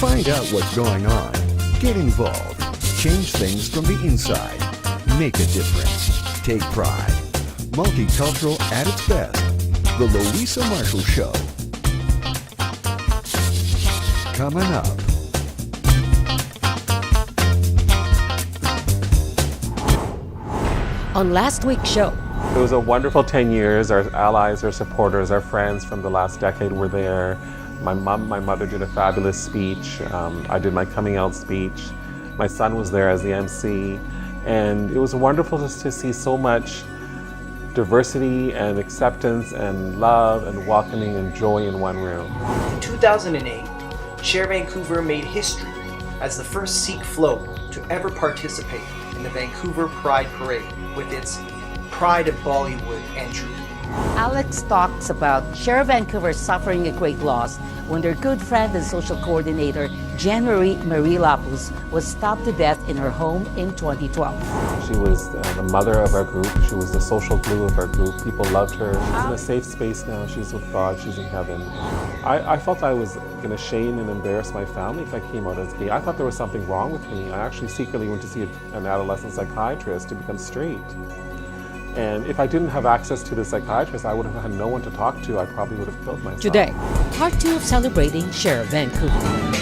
Find out what's going on. Get involved. Change things from the inside. Make a difference. Take pride. Multicultural at its best. The Luisa Marshall Show. Coming up. On last week's show. It was a wonderful 10 years. Our allies, our supporters, our friends from the last decade were there. My mother did a fabulous speech. I did my coming out speech. My son was there as the MC. And it was wonderful just to see so much diversity and acceptance and love and welcoming and joy in one room. In 2008, SHER Vancouver made history as the first Sikh float to ever participate in the Vancouver Pride Parade with its Pride of Bollywood entry. Alex talks about SHER Vancouver suffering a great loss when their good friend and social coordinator, January Marie Lapus, was stabbed to death in her home in 2012. She was the mother of our group. She was the social glue of our group. People loved her. She's in a safe space now. She's with God. She's in heaven. I felt I was going to shame and embarrass my family if I came out as gay. I thought there was something wrong with me. I actually secretly went to see an adolescent psychiatrist to become straight. And if I didn't have access to the psychiatrist, I would have had no one to talk to. I probably would have killed myself. Today, part 2 of celebrating SHER Vancouver.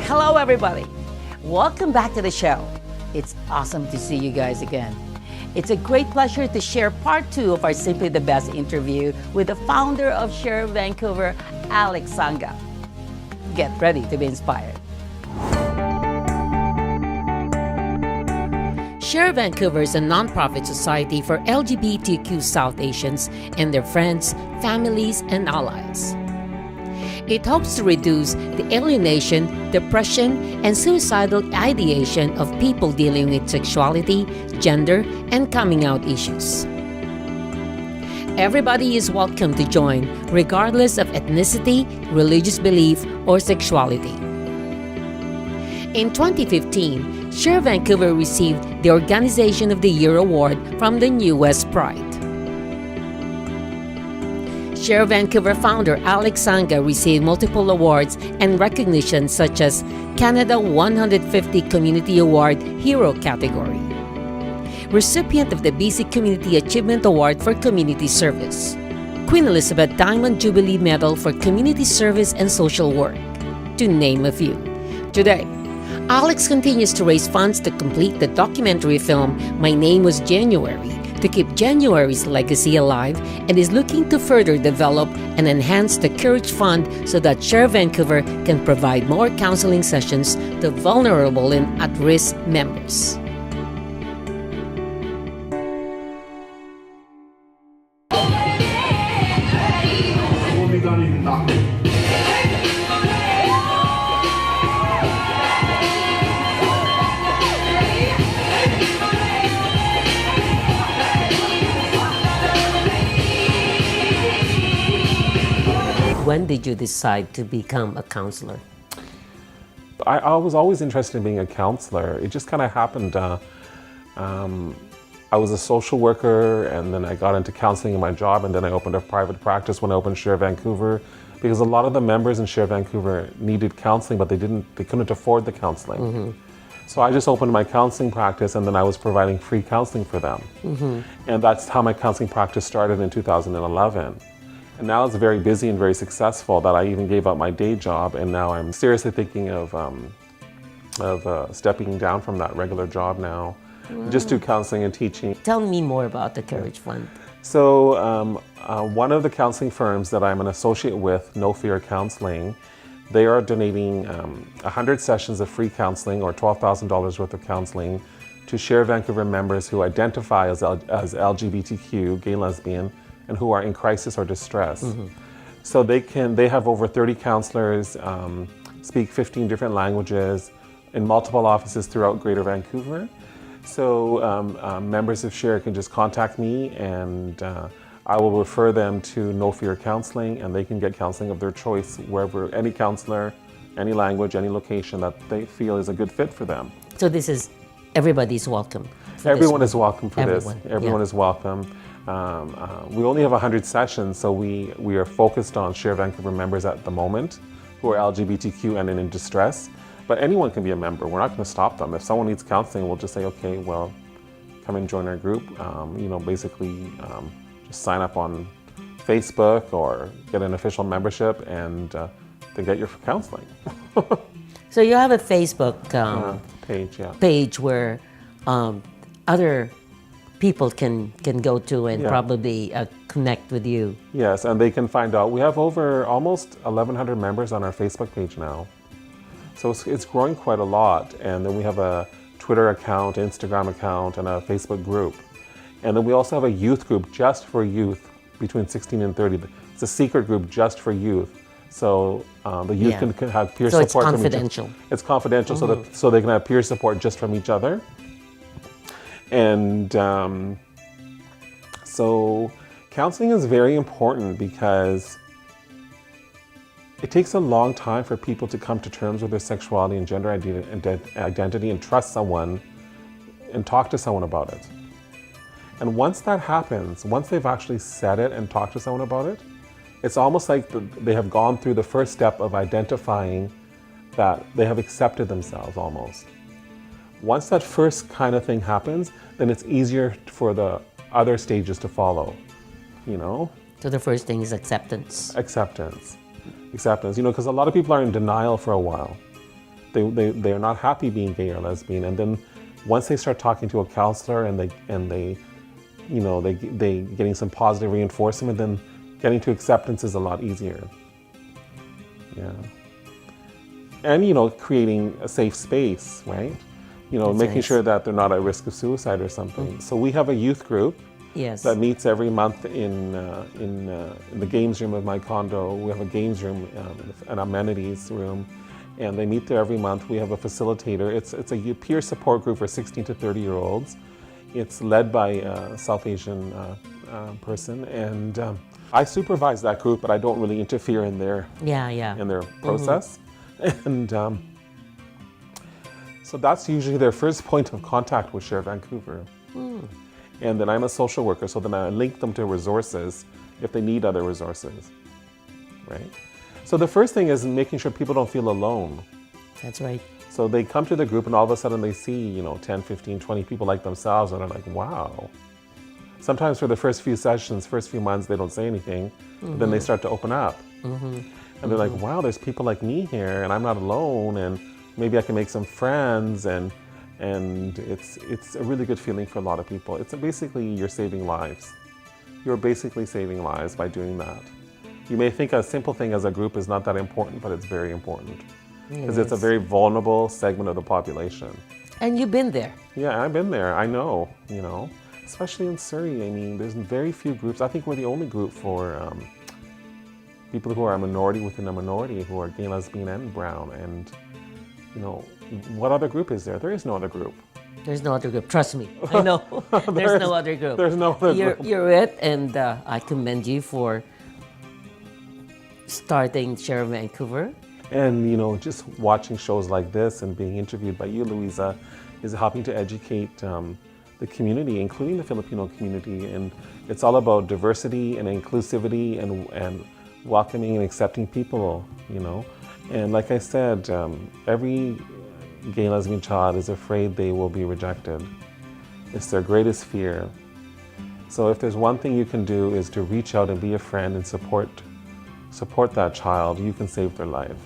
Hello everybody, welcome back to the show. It's awesome to see you guys again. It's a great pleasure to share part 2 of our Simply the Best interview with the founder of SHER Vancouver, Alex Sanga. Get ready to be inspired. SHER Vancouver is a nonprofit society for LGBTQ South Asians and their friends, families, and allies. It hopes to reduce the alienation, depression, and suicidal ideation of people dealing with sexuality, gender, and coming out issues. Everybody is welcome to join, regardless of ethnicity, religious belief, or sexuality. In 2015, SHER Vancouver received the Organization of the Year Award from the New West Pride. SHER Vancouver founder Alex Sanga received multiple awards and recognition such as Canada 150 Community Award Hero category, recipient of the BC Community Achievement Award for Community Service, Queen Elizabeth Diamond Jubilee Medal for Community Service and Social Work, to name a few. Today, Alex continues to raise funds to complete the documentary film My Name Was January, to keep January's legacy alive, and is looking to further develop and enhance the Courage Fund so that SHER Vancouver can provide more counseling sessions to vulnerable and at-risk members. When did you decide to become a counselor? I was always interested in being a counselor. It just kind of happened. I was a social worker, and then I got into counseling in my job, and then I opened a private practice when I opened SHER Vancouver, because a lot of the members in SHER Vancouver needed counseling, but they couldn't afford the counseling. Mm-hmm. So I just opened my counseling practice, and then I was providing free counseling for them. Mm-hmm. And that's how my counseling practice started in 2011. And now it's very busy and very successful that I even gave up my day job, and now I'm seriously thinking of stepping down from that regular job now. Wow. Just do counseling and teaching. Tell me more about the Courage Fund. So one of the counseling firms that I'm an associate with, No Fear Counseling, they are donating 100 sessions of free counseling, or $12,000 worth of counseling, to SHER Vancouver members who identify as LGBTQ, gay, lesbian, and who are in crisis or distress. Mm-hmm. So they have over 30 counselors, speak 15 different languages in multiple offices throughout Greater Vancouver. So members of SHER can just contact me, and I will refer them to No Fear Counseling, and they can get counseling of their choice wherever, any counselor, any language, any location that they feel is a good fit for them. So this is, everybody's welcome. Everyone is welcome for this. Everyone, Everyone yeah. is welcome. We only have 100 sessions, so we are focused on SHER Vancouver members at the moment who are LGBTQ and in distress. But anyone can be a member. We're not going to stop them. If someone needs counseling, we'll just say, okay, well, come and join our group. Basically just sign up on Facebook or get an official membership, and then get your counseling. So you have a Facebook Page, yeah. page where other people can go to and Yeah. probably connect with you. Yes, and they can find out. We have over almost 1,100 members on our Facebook page now. So it's growing quite a lot. And then we have a Twitter account, Instagram account, and a Facebook group. And then we also have a youth group just for youth between 16 and 30. It's a secret group just for youth. So the youth Yeah. can have peer So it's support. confidential. It's confidential, so they can have peer support just from each other. And so counseling is very important because it takes a long time for people to come to terms with their sexuality and gender identity and trust someone and talk to someone about it. And once that happens, once they've actually said it and talked to someone about it, it's almost like they have gone through the first step of identifying that they have accepted themselves almost. Once that first kind of thing happens, then it's easier for the other stages to follow, you know? So the first thing is acceptance. Acceptance, because a lot of people are in denial for a while. They are not happy being gay or lesbian, and then once they start talking to a counselor and they getting some positive reinforcement, then getting to acceptance is a lot easier. Yeah. And creating a safe space, right? That's making nice. sure that they're not at risk of suicide or something. So we have a youth group Yes. that meets every month in the games room of my condo. We have a games room, an amenities room, and they meet there every month. We have a facilitator. It's a peer support group for 16 to 30-year-olds. It's led by a South Asian person, and I supervise that group, but I don't really interfere in their process. And so that's usually their first point of contact with SHER Vancouver. And then I'm a social worker, so then I link them to resources if they need other resources, right? So the first thing is making sure people don't feel alone. That's right. So they come to the group and all of a sudden they see, 10, 15, 20 people like themselves, and they're like, wow. Sometimes for the first few sessions, first few months, they don't say anything, but then they start to open up. And they're like, wow, there's people like me here, and I'm not alone, and maybe I can make some friends, and it's a really good feeling for a lot of people. It's basically you're saving lives. You're basically saving lives by doing that. You may think a simple thing as a group is not that important, but it's very important. Because it's a very vulnerable segment of the population. And you've been there. Yeah, I've been there. I know, especially in Surrey. I mean, there's very few groups. I think we're the only group for people who are a minority within a minority, who are gay, lesbian, and brown. And, what other group is there? There is no other group. There's no other group. Trust me. I know. There's no other group. There's no other group. You're it, and I commend you for starting SHER Vancouver. And, just watching shows like this and being interviewed by you, Luisa, is helping to educate the community, including the Filipino community. And it's all about diversity and inclusivity and welcoming and accepting people, And like I said, every gay, lesbian child is afraid they will be rejected. It's their greatest fear. So if there's one thing you can do is to reach out and be a friend and support that child, you can save their life.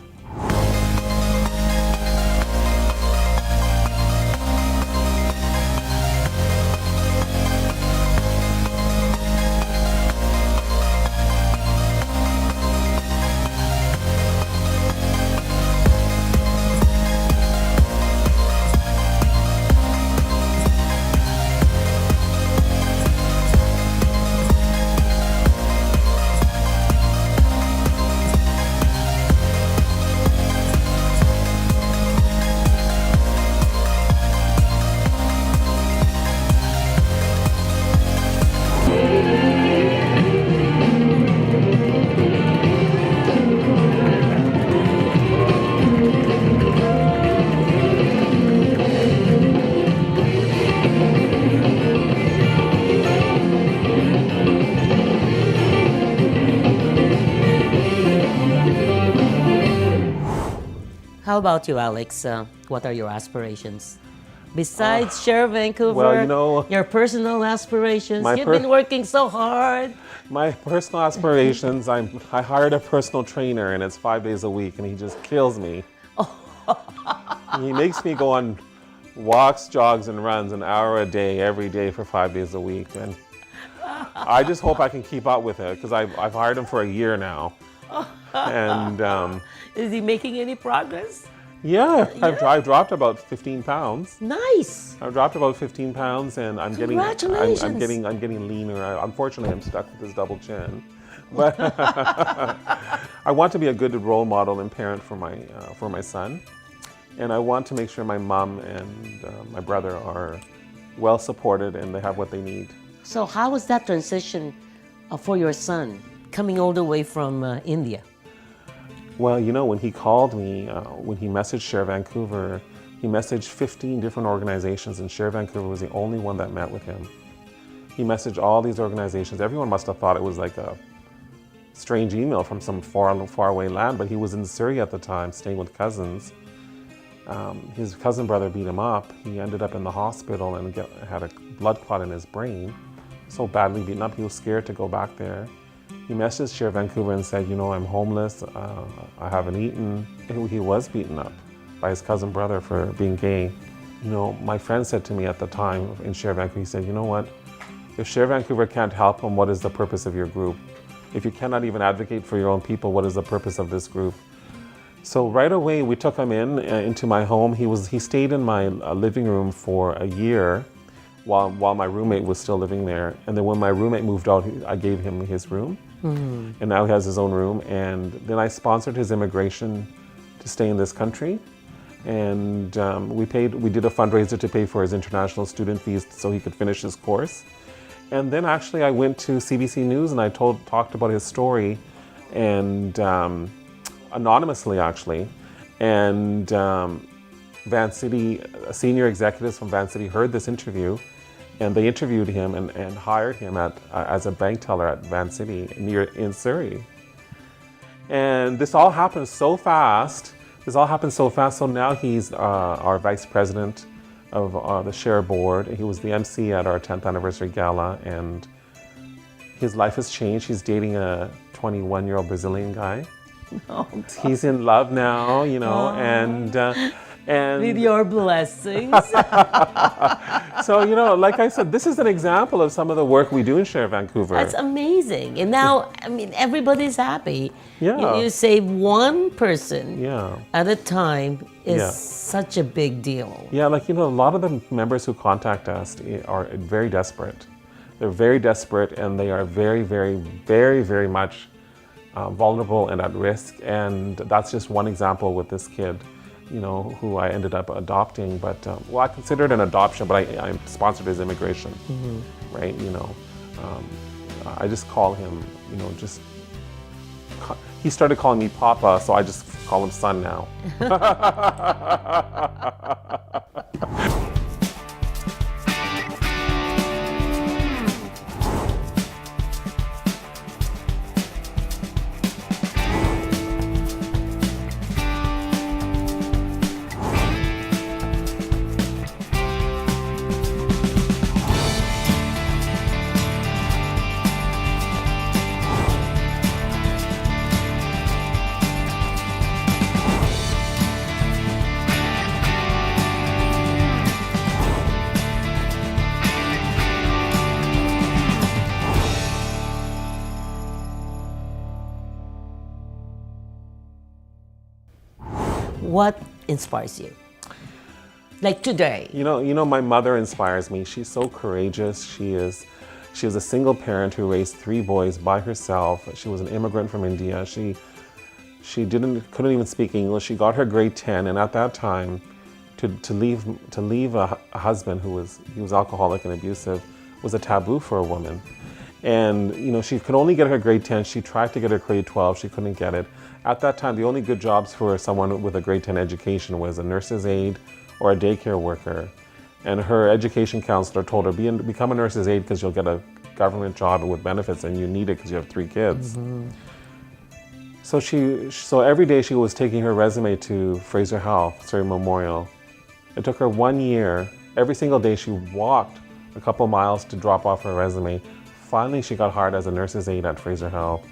How about you, Alex? What are your aspirations? Besides SHER Vancouver, well, you know, your personal aspirations, my you've been working so hard. My personal aspirations, I hired a personal trainer and it's 5 days a week and he just kills me. He makes me go on walks, jogs, and runs an hour a day, every day for 5 days a week. And I just hope I can keep up with it because I've hired him for a year now. And Is he making any progress? yeah, I've dropped about 15 pounds. Nice. I've dropped about 15 pounds, and I'm Congratulations. I'm getting leaner. Unfortunately, I'm stuck with this double chin, but I want to be a good role model and parent for my son, and I want to make sure my mom and my brother are well supported and they have what they need. So how was that transition for your son coming all the way from India? Well, you know, when he called me, when he messaged SHER Vancouver, he messaged 15 different organizations, and SHER Vancouver was the only one that met with him. He messaged all these organizations. Everyone must have thought it was like a strange email from some faraway land, but he was in Surrey at the time, staying with cousins. His cousin brother beat him up. He ended up in the hospital and had a blood clot in his brain. So badly beaten up, he was scared to go back there. He messaged SHER Vancouver and said, you know, I'm homeless, I haven't eaten. He was beaten up by his cousin brother for being gay. You know, my friend said to me at the time in SHER Vancouver, he said, you know what, if SHER Vancouver can't help him, what is the purpose of your group? If you cannot even advocate for your own people, what is the purpose of this group? So right away, we took him into my home. He stayed in my living room for a year while my roommate was still living there. And then when my roommate moved out, I gave him his room. Mm-hmm. And now he has his own room. And then I sponsored his immigration to stay in this country. And we did a fundraiser to pay for his international student fees so he could finish his course. And then actually I went to CBC News and I talked about his story, and anonymously actually. And Van City, senior executives from Van City heard this interview, and they interviewed him and hired him as a bank teller at Van City in Surrey. And this all happened so fast. So now he's our vice president of the SHER board. He was the MC at our 10th anniversary gala, and his life has changed. He's dating a 21-year-old Brazilian guy. Oh, he's in love now, you know, and with your blessings. So, you know, like I said, this is an example of some of the work we do in SHER Vancouver. That's amazing. And now, I mean, everybody's happy. Yeah. You save one person Yeah. at a time is Yeah. such a big deal. Yeah, like, you know, a lot of the members who contact us are very desperate. They're very desperate, and they are very, very, very, very much vulnerable and at risk. And that's just one example with this kid, you know, who I ended up adopting. But, well, I consider it an adoption, but I sponsored his immigration, right? You know, I just call him, you know, he started calling me Papa, so I just call him son now. What inspires you? Like today. You know, my mother inspires me. She's so courageous. She was a single parent who raised 3 boys by herself. She was an immigrant from India. She couldn't even speak English. She got her grade 10, and at that time, to leave a husband who was alcoholic and abusive was a taboo for a woman. And you know, she could only get her grade 10. She tried to get her grade 12. She couldn't get it. At that time, the only good jobs for someone with a grade 10 education was a nurse's aide or a daycare worker. And her education counselor told her, become a nurse's aide because you'll get a government job with benefits, and you need it because you have 3 kids. So every day she was taking her resume to Fraser Health, Surrey Memorial. It took her 1 year. Every single day she walked a couple miles to drop off her resume. Finally, she got hired as a nurse's aide at Fraser Health.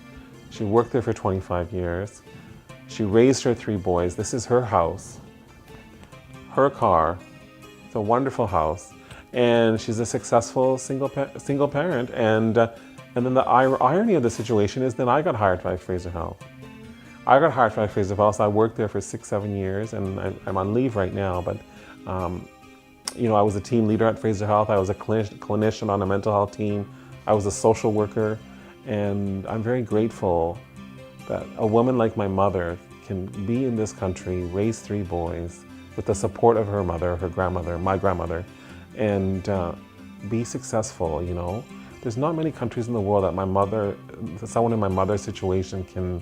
She worked there for 25 years. She raised her 3 boys. This is her house, her car. It's a wonderful house. And she's a successful single parent. And then the irony of the situation is then I got hired by Fraser Health. I got hired by Fraser Health. So I worked there for 6-7 years, and I'm on leave right now. But I was a team leader at Fraser Health. I was a clinician on a mental health team. I was a social worker, and I'm very grateful that a woman like my mother can be in this country, raise 3 boys with the support of her mother, her grandmother, my grandmother, and be successful. There's not many countries in the world that someone in my mother's situation can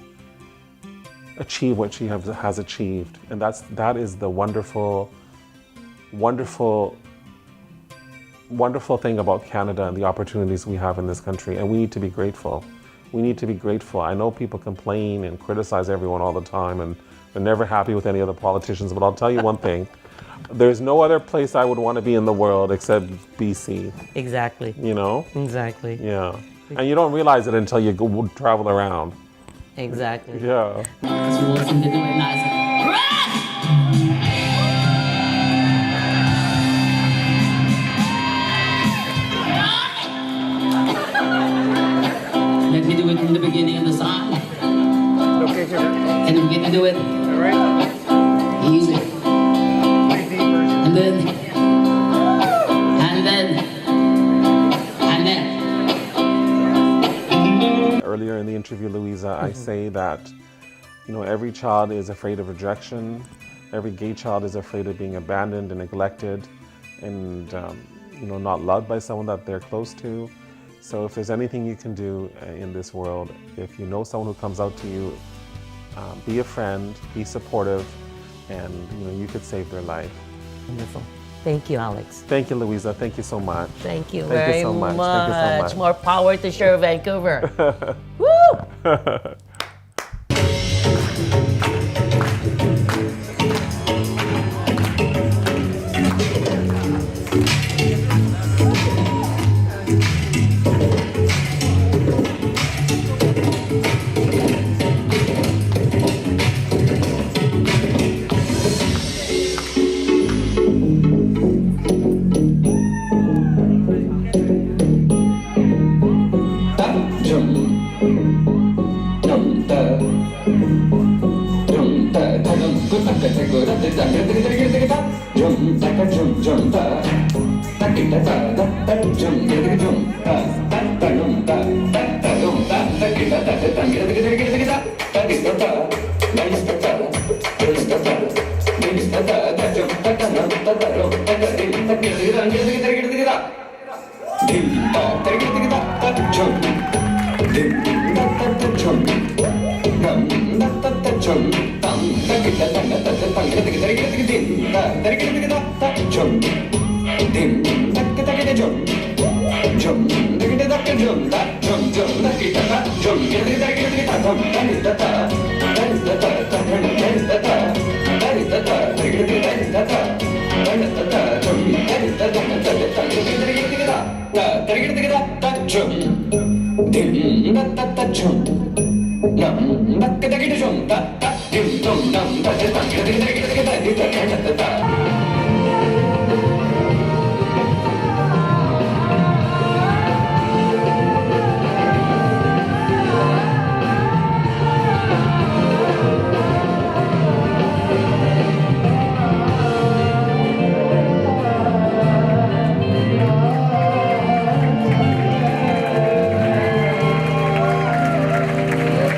achieve what she has achieved, and that is the wonderful thing about Canada and the opportunities we have in this country, and we need to be grateful. We need to be grateful. I know people complain and criticize everyone all the time, and they're never happy with any of the politicians, but I'll tell you one thing. There's no other place I would want to be in the world except BC. Exactly. Exactly. Yeah. And you don't realize it until you go travel around. Exactly. Yeah. Let me do it from the beginning of the song. Okay, sure. And I'm gonna do it All right. easy. And then. Earlier in the interview, Luisa, I say that, every child is afraid of rejection. Every gay child is afraid of being abandoned and neglected and, not loved by someone that they're close to. So if there's anything you can do in this world, if you know someone who comes out to you, be a friend, be supportive, and you could save their life. Wonderful. Thank you, Alex. Thank you, Luisa. Thank you so much. Thank you Thank very you so much. much. Thank you so much. More power to SHER Vancouver. Woo!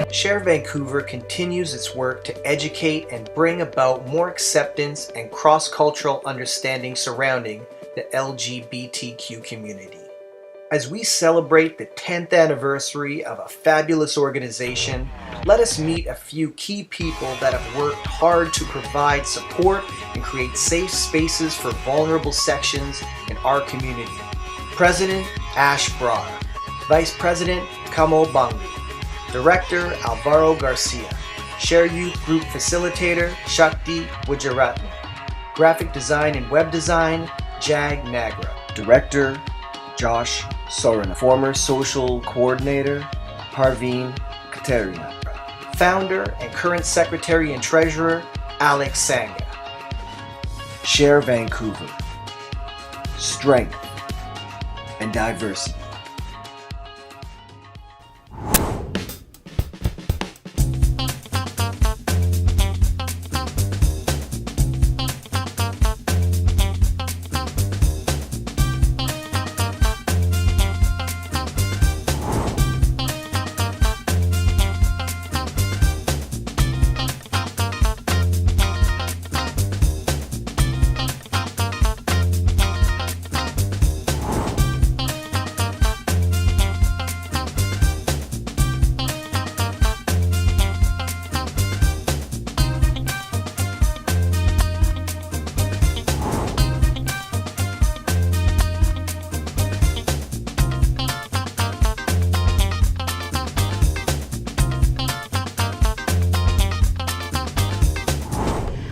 SHER Vancouver continues its work to educate and bring about more acceptance and cross-cultural understanding surrounding the LGBTQ community. As we celebrate the 10th anniversary of a fabulous organization, let us meet a few key people that have worked hard to provide support and create safe spaces for vulnerable sections in our community. President Ash Broad, Vice President Kamal Bangu, Director Alvaro Garcia, SHER Youth Group Facilitator, Shakti Wijaratne. Graphic Design and Web Design, Jag Nagra. Director, Josh Sorana. Former Social Coordinator, Parveen Katerina. Founder and current Secretary and Treasurer, Alex Sanga. SHER Vancouver. Strength and diversity.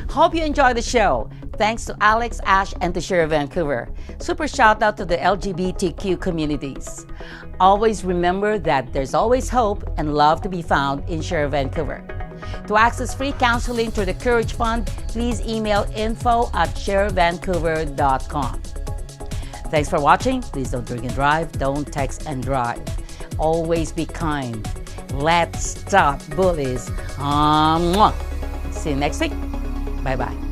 Hope you enjoyed the show. Thanks to Alex, Ash, and to SHER Vancouver. Super shout out to the LGBTQ communities. Always remember that there's always hope and love to be found in SHER Vancouver. To access free counseling through the Courage Fund, please email info@shervancouver.com. Thanks for watching. Please don't drink and drive. Don't text and drive. Always be kind. Let's stop bullies. See you next week. Bye-bye.